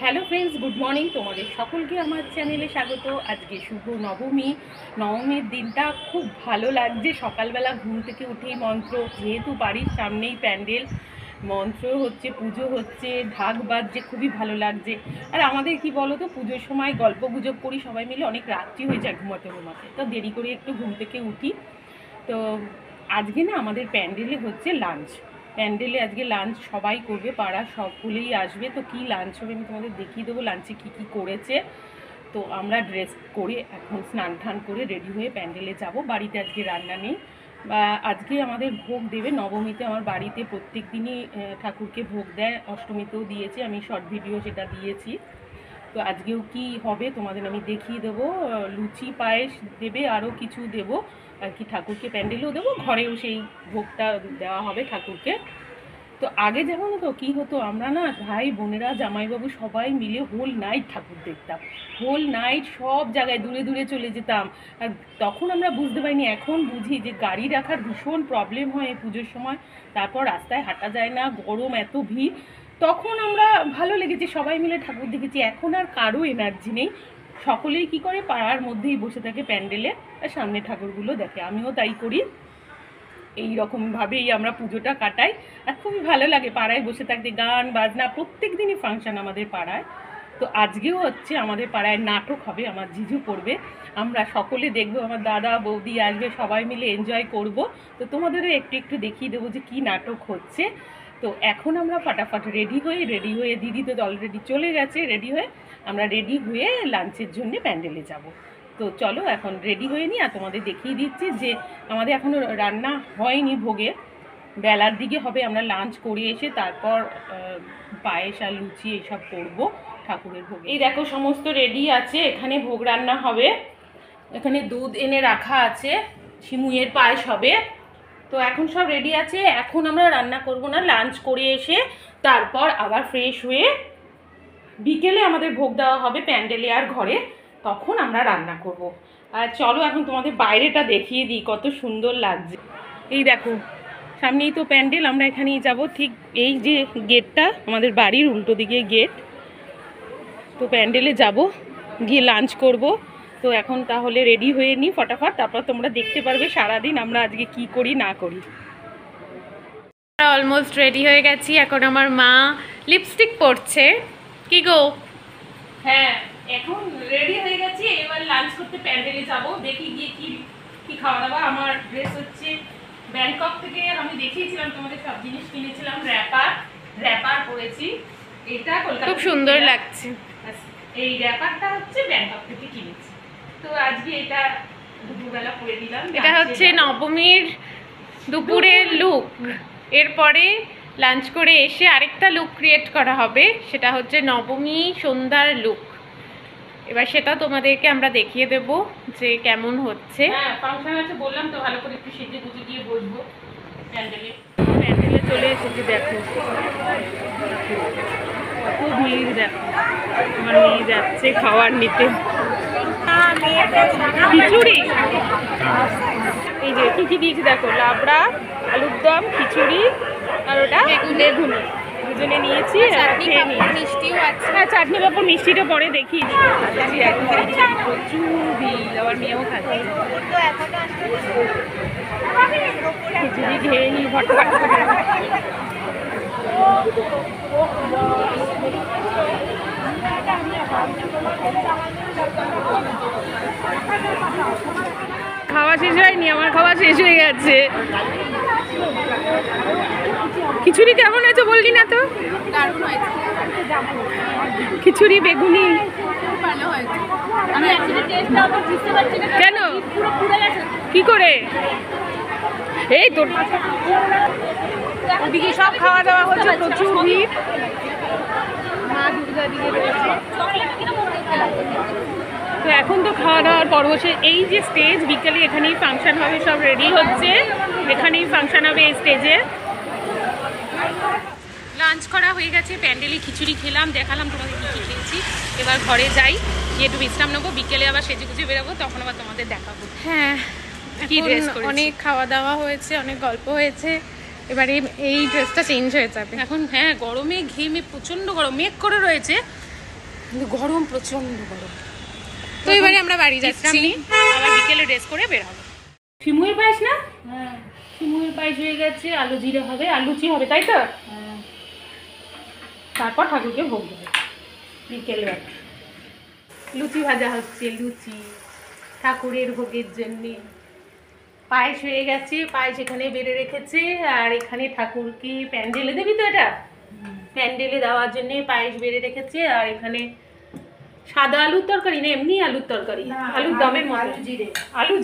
Hello friends, good morning. তোমাদের সকলকে আমার চ্যানেলে স্বাগত। আজকে শুভ নবমী। নবমীর দিনটা খুব ভালো লাগছে। সকালবেলা ঘুম থেকে উঠেই মন্ত্র, যেহেতু বাড়ির সামনেই প্যান্ডেল, মন্ত্র হচ্ছে, পুজো হচ্ছে, ঢাক বাজছে, খুবই ভালো লাগছে। আর আমাদের কি বলো তো, পুজোর সময় গল্প গুজব করি সবাই মিলে, অনেক রাত্রি হয়ে যায় ঘুমাতে ঘুমাতে, তো দেরি করে একটু ঘুম থেকে উঠি। তো আজকে না আমাদের প্যান্ডেলে হচ্ছে লাঞ্চ। প্যান্ডেলে আজকে লাঞ্চ সবাই করবে, পাড়া সকলেই আসবে। তো কি লাঞ্চ হবে আমি তোমাদের দেখিয়ে দেবো, লাঞ্চে কী কী করেছে। তো আমরা ড্রেস করে এখন স্নান টান করে রেডি হয়ে প্যান্ডেলে যাব। বাড়িতে আজকে রান্না নেই, বা আজকে আমাদের ভোগ দেবে। নবমীতে আমার বাড়িতে প্রত্যেক দিনই ঠাকুরকে ভোগ দেয়, অষ্টমীতেও দিয়েছি, আমি শর্ট ভিডিও সেটা দিয়েছি। তো আজকেও কি হবে তোমাদের আমি দেখিয়ে দেবো। লুচি পায়েস দেবে, আরও কিছু দেবো আর কি, ঠাকুরকে প্যান্ডেলেও দেবো, ঘরেও সেই ভোগটা দেওয়া হবে ঠাকুরকে। তো আগে যেমন তো কী হতো, আমরা না ভাই বোনেরা জামাইবাবু সবাই মিলে হোল নাইট ঠাকুর দেখতাম। হোল নাইট সব জায়গায় দূরে দূরে চলে যেতাম। আর তখন আমরা বুঝতে পারিনি, এখন বুঝি যে গাড়ি রাখার ভীষণ প্রবলেম হয় এই পুজোর সময়। তারপর রাস্তায় হাঁটা যায় না, গরম, এত ভিড়। তখন আমরা ভালো লেগেছে, সবাই মিলে ঠাকুর দেখেছি। এখন আর কারো এনার্জি নেই, সকলেই কি করে পাড়ার মধ্যেই বসে থাকে প্যান্ডেলে, আর সামনে ঠাকুরগুলো দেখে। আমিও তাই করি, এই রকমভাবেই আমরা পুজোটা কাটাই। আর খুবই ভালো লাগে পাড়ায় বসে থাকতে, গান বাজনা, প্রত্যেক দিনই ফাংশন আমাদের পাড়ায়। তো আজকেও হচ্ছে আমাদের পাড়ায় নাটক হবে, আমার জিজু করবে, আমরা সকলে দেখবো, আমার দাদা বৌদি আসবে, সবাই মিলে এনজয় করব। তো তোমাদেরও একটু একটু দেখিয়ে দেবো যে কী নাটক হচ্ছে। তো এখন আমরা ফাটাফাট রেডি হয়ে দিদি তো অলরেডি চলে গেছে, রেডি হয়ে আমরা রেডি হয়ে লাঞ্চের জন্য প্যান্ডেলে যাব। তো চলো এখন রেডি হয়ে নিই, আর তোমাদের দেখিয়ে দিচ্ছি যে আমাদের এখনও রান্না হয়নি ভোগে, বেলার দিকে হবে। আমরা লাঞ্চ করে এসে তারপর পায়েস আর লুচি এইসব করব ঠাকুরের ভোগে। এই দেখো সমস্ত রেডি আছে, এখানে ভোগ রান্না হবে। এখানে দুধ এনে রাখা আছে, সিমুইয়ের পায়েস হবে। তো এখন সব রেডি আছে, এখন আমরা রান্না করব না, লাঞ্চ করে এসে তারপর আবার ফ্রেশ হয়ে বিকেলে আমাদের ভোগ দেওয়া হবে প্যান্ডেলে আর ঘরে, তখন আমরা রান্না করব। আর চলো এখন তোমাদের বাইরেটা দেখিয়ে দিই, কত সুন্দর লাগছে। এই দেখো সামনেই তো প্যান্ডেল, আমরা এখানেই যাব। ঠিক এই যে গেটটা আমাদের বাড়ির উল্টো দিকে গেট। তো প্যান্ডেলে যাব, গিয়ে লাঞ্চ করব। তো এখন তাহলে রেডি হয়ে নিই ফটাফট, তারপর তোমরা দেখতে পারবে সারাদিন আমরা আজকে কি করি না করি। অলমোস্ট রেডি হয়ে গেছি, এখন আমার মা লিপস্টিক পরছে। কি গো? হ্যাঁ এখন রেডি হয়ে গেছি, এবার লাঞ্চ করতে প্যান্ডেলে যাব। দেখি গিয়ে কি কি খাওয়া দাওয়া। আমার ড্রেস হচ্ছে ব্যাংকক থেকে, আমি দেখিয়েছিলাম তোমাদের, সব জিনিস কিনেছিলাম। র্যাপার পরেছি, এটা কলকাতা খুব সুন্দর লাগছে। এই র্যাপারটা হচ্ছে ব্যাংকক থেকে কিনেছি। তো আজকে এটা দুপুরবেলা পরে দিলাম। এটা হচ্ছে নবমীর দুপুরের লুক। এরপরে লাঞ্চ করে এসে আরেকটা লুক ক্রিয়েট করা হবে, সেটা হচ্ছে নবমী সন্ধ্যার লুক। এবার সেটা তোমাদেরকে আমরা দেখিয়ে দেব যে কেমন হচ্ছে। হ্যাঁ ফাংশন আছে বললাম তো, ভালো করে একটু সেজে গুজে দিয়ে বসবো প্যান্ডেলে। প্যান্ডেলে চলে এসেছি, দেখো কত ভিড়। দেখো আমার মেয়ে যাচ্ছে খাবার নিতে। খিচুড়ি, এই যে কি কি দিয়েছি দেখো, লাবড়া, আলুর দম, খিচুড়ি আর ওটা বেগুনি, দুজনে নিয়েছি। মিষ্টিও আছে। হ্যাঁ চাটনি পাপড় মিষ্টিটা পরে দেখি। প্রচুর ভিড়, আমার মেয়েও খাচ্ছে। খিচুড়ি খেয়ে নি ফটফট করে। খাওয়া শেষ হয়নি, আমার খাওয়া শেষ হয়ে গেছে। খিচুড়ি কেমন হয়েছে বললি না তো? খিচুড়ি বেগুনি কেন, কি করে? এই তোর ওদিকে সব খাওয়া দাওয়া হচ্ছে, প্রচুর ভিড়। মা দুর্গা দিকে রয়েছে। তো এখন তো খাওয়া দাওয়ার পর্ব শেষ। এই যে স্টেজ, বিকেলে এখানেই ফাংশন হবে, সব রেডি হচ্ছে, এখানেই ফাংশন হবে এই স্টেজে। লাঞ্চ করা হয়ে গেছে, প্যান্ডেলে খিচুড়ি খেলাম, দেখালাম তোমাদের কী কী খেয়েছি। এবার ঘরে যাই, গিয়ে একটু বিশ্রাম নেবো, বিকেলে আবার সেজে গুজে বেরোবো, তখন আবার তোমাদের দেখাবো। হ্যাঁ, কি ড্রেস করেছি? অনেক খাওয়া দাওয়া হয়েছে, অনেক গল্প হয়েছে, এবারে এই ড্রেসটা চেঞ্জ হয়ে যাবে এখন। হ্যাঁ গরমে ঘেমে প্রচণ্ড গরম, মেঘ করে রয়েছে, কিন্তু গরম, প্রচন্ড গরম। তো এবারে আমরা বাড়ি যাচ্ছি, আবার বিকেলে ড্রেস করে বের হবো। সিমুয়ের পায়েস না? হ্যাঁ, সিমুয়ের পায়েস হয়ে গেছে, আলু জিরে হবে আর লুচি হবে, তাই তো? হ্যাঁ। তারপর ঠাকুরকে ভোগ দেবে বিকেলবেলা। লুচি ভাজা হচ্ছে, লুচি ঠাকুরের ভোগের জন্যে। পায়েস হয়ে গেছে, পায়েস এখানে বেড়ে রেখেছে, আর এখানে ঠাকুরকে প্যান্ডেলে দেবি তো, এটা প্যান্ডেলে দেওয়ার জন্যে পায়েস বেড়ে রেখেছে। আর এখানে সাদা আলুর তরকারি না এমনি আলুর তরকারি, আলুর দমের মতো, আলু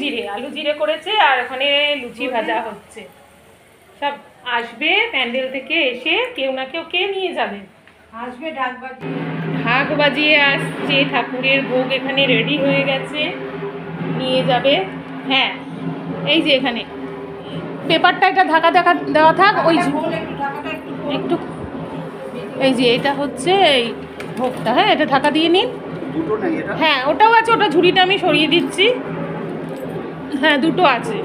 জিরে করেছে। আর ওখানে লুচি ভাজা হচ্ছে। সব আসবে প্যান্ডেল থেকে, এসে কেউ না কেউ কে নিয়ে যাবে, আসবে ঢাক বাজিয়ে আসছে। ঠাকুরের ভোগ এখানে রেডি হয়ে গেছে, নিয়ে যাবে। হ্যাঁ, এই যে এখানে পেপারটা এটা ঢাকা দেওয়া থাক, ওই একটু, এই যে এটা হচ্ছে এই ভোগটা। হ্যাঁ, এটা ঢাকা দিয়ে নিন। হ্যাঁ, ওটাও আছে, ওটা ঝুড়িটা আমি সরিয়ে দিচ্ছি। হ্যাঁ, দুটো আছে।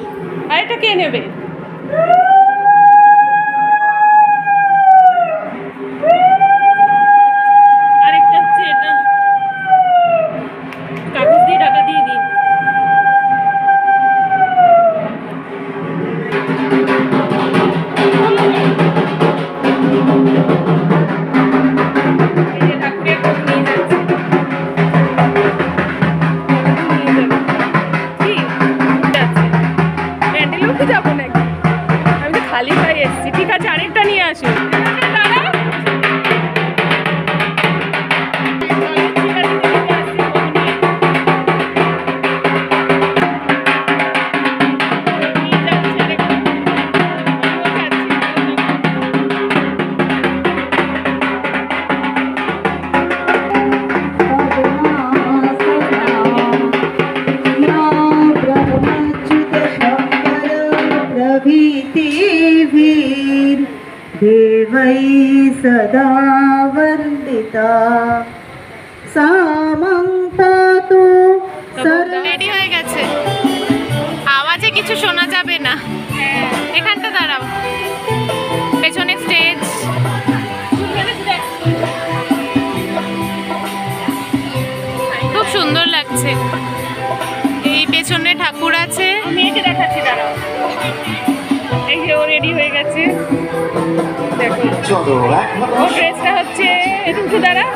আর এটা কে নেবে? আরেকটা হচ্ছে এটা, কাগজ দিয়ে ঢাকা দিয়ে দিন। যাবো নাকি? আমি তো খালি পায়ে এসেছি। ঠিক আছে, আরেকটা নিয়ে আসুন। देवै सदा वन्दिता सामन्तातु রেডি হয়ে গেছে, আওয়াজে কিছু শোনা যাবে না। এখানটা দাঁড়াও, পেছনে স্টেজ। খুব সুন্দর লাগছে। এই পেছনে ঠাকুর আছে, মেয়েকে দেখাচ্ছি, দাঁড়াও। এই যে ও রেডি হয়ে গেছে, দেখো ওর ড্রেসটা হচ্ছে, একটু দাঁড়া,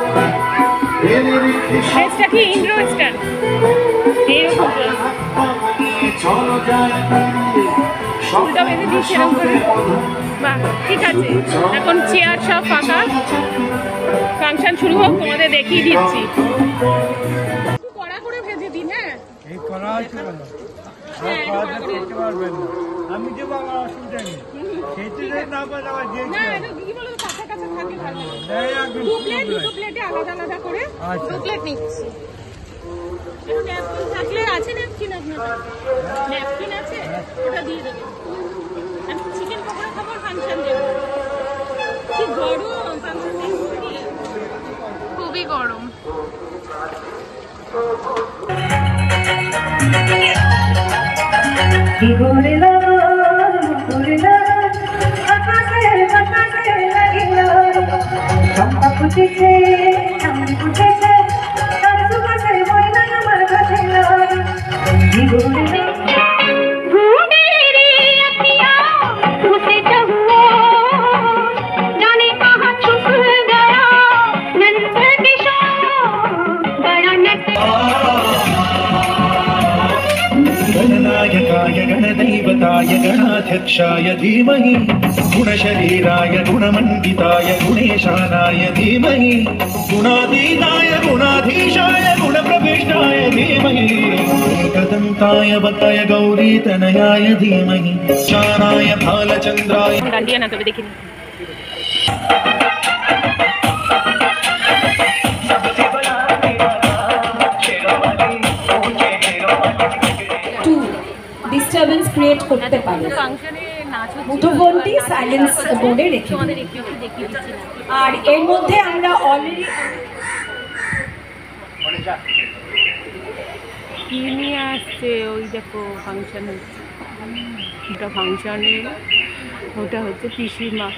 ড্রেসটা কি ইন্দ্র ওয়েস্টার্ন, এইরকম ড্রেস। চুলটা বেঁধে দিচ্ছি এরকম করে। বাহ, ঠিক আছে। এখন চেয়ার সব ফাঁকা, ফাংশন শুরু হোক, তোমাদের দেখিয়ে দিচ্ছি। কড়া করে ভেজে দিন। হ্যাঁ, এই করা হচ্ছে কেন? করতে পারবেন না, আমি দেবো, আমার অসুবিধা নেই। খেতে না পারে আবার না, এটা কি বলো, কাঁচা কাঁচা থাকে, ভালো লাগে। দিয়েছি দুটো প্লেটে আলাদা আলাদা করে দু প্লেট নিচ্ছি। একটু ন্যাপকিন থাকলে, আছে ন্যাপকিন আপনার? ন্যাপকিন আছে, ওটা দিয়ে দেবেন। আমি চিকেন পকোড়া খাবো, ফাংশন দেবো। কি গরম, ফাংশন দেখবো কি? খুবই গরম। गणनायकाय गणदैवताय गणाध्यक्षाय धीमहि गुणशरीराय गुणमण्डिताय गुणेशानाय धीमहि गुणातीताय गुणाधीशाय गुणप्रविष्टाय धीमहि एकदन्ताय वक्ताय गौरीतनयाय धीमहि शानाय भालचन्द्राय। डांडिया ना तभी देखिए। ডিস্টারবেন্স ক্রিয়েট করতে পারে। মুঠোফোনটি সাইলেন্স মোডে রেখে আর এর মধ্যে আমরা অলরেডি কি নিয়ে আসছে, ওই দেখো ফাংশন হচ্ছে, এটা ফাংশনে ওটা হচ্ছে পিসির মা,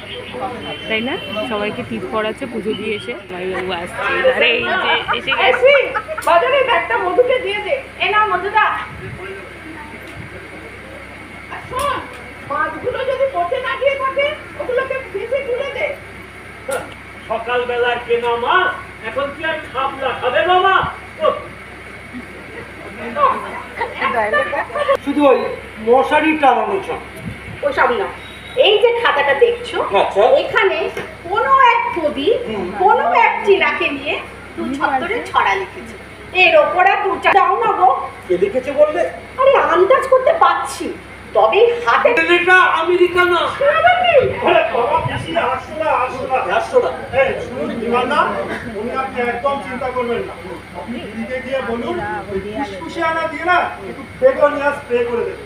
তাই না? সবাইকে টিপ পড়াচ্ছে পুজো দিয়ে এসে। ভাইবাবু আসছে, আরে এই যে এসে গেছে। বাজারে ব্যাগটা মধুকে দিয়ে দে। এ না মধুদা, আর শোন, মাছগুলো যদি পচে না গিয়ে থাকে ওগুলোকে ভেজে তুলে দে। সকালবেলা কেনা মাছ এখন কি আর খাবলা খাবে বাবা? শুধু ওই মশারি টানানো চাপ। ওসব না, এই যে খাতাটা দেখছো, আচ্ছা। এখানে কোনো এক কবি কোনো এক চিরাকে নিয়ে দু ছত্তরে ছড়া লিখেছে। এর ওপর আর দু চার দাও না গো। কে লিখেছে বললে? আরে আন্দাজ করতে পারছি, তবে হাতে এটা আমেরিকা না। আরে বাবা, বেশি আসো না, আসো না। এই, শুনুন দিওয়ানা, উনি আপনি একদম চিন্তা করবেন না। আপনি দিদিকে গিয়ে বলুন, ওই ফুসফুসে আনা দিয়ে না একটু বেগনিয়া স্প্রে করে দেবে।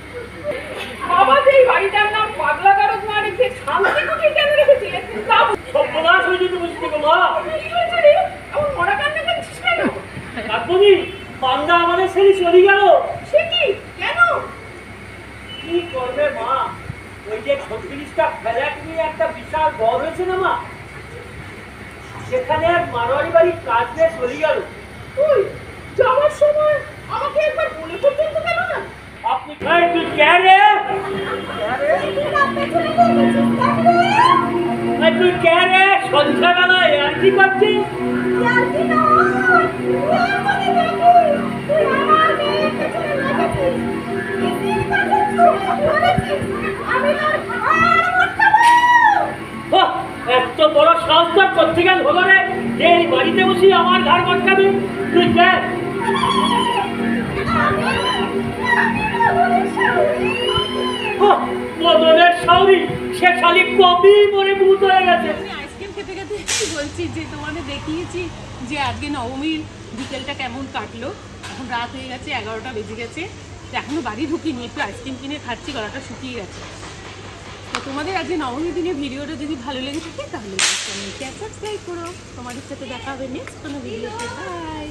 আমাদের এই বাড়িটার নাম পাগলা গারদ না রেখে শান্তি কুটির কেন রেখেছি? সর্বনাশ হয়ে যেতে বুঝতে গো মা। কি হয়েছে রে? আমার মরা কান্না করছিস কেন? কাকবনি, পান্ডা আমাদের ছেড়ে চলে গেল। সে কি? কেন? কি করবে মা? ওই যে 36টা ফ্ল্যাট নিয়ে একটা বিশাল ঘর হয়েছে না মা, সেখানে এক মারোয়ারি বাড়ির কাজ নিয়ে চলে গেল। তুই যাওয়ার সময় আমাকে একবার বলে পর্যন্ত গেল না? আপনি তুই কে রে? তুই কে রে? সন্ধ্যাবেলায় আর কি করছিস? এত বড় সাহস করতে গেল হলো রে, যে এই বাড়িতে বসে আমার ঘর বটকাবি? তুই কে? বদলের শাউরি, সে শালি কবি মরে ভূত হয়ে গেছে। আইসক্রিম খেতে খেতে বলছি যে তোমাদের দেখিয়েছি যে আজকে নবমীর বিকেলটা কেমন কাটলো। এখন রাত হয়ে গেছে, 11টা বেজে গেছে, তো এখনো বাড়ি ঢুকিনি, একটু আইসক্রিম কিনে খাচ্ছি, গলাটা শুকিয়ে গেছে। তো তোমাদের আজকে নবমীর দিনে ভিডিওটা যদি ভালো লেগে থাকে তাহলে চ্যানেলকে সাবস্ক্রাইব করো। তোমাদের সাথে দেখা হবে নেক্সট কোনো ভিডিওতে। বাই।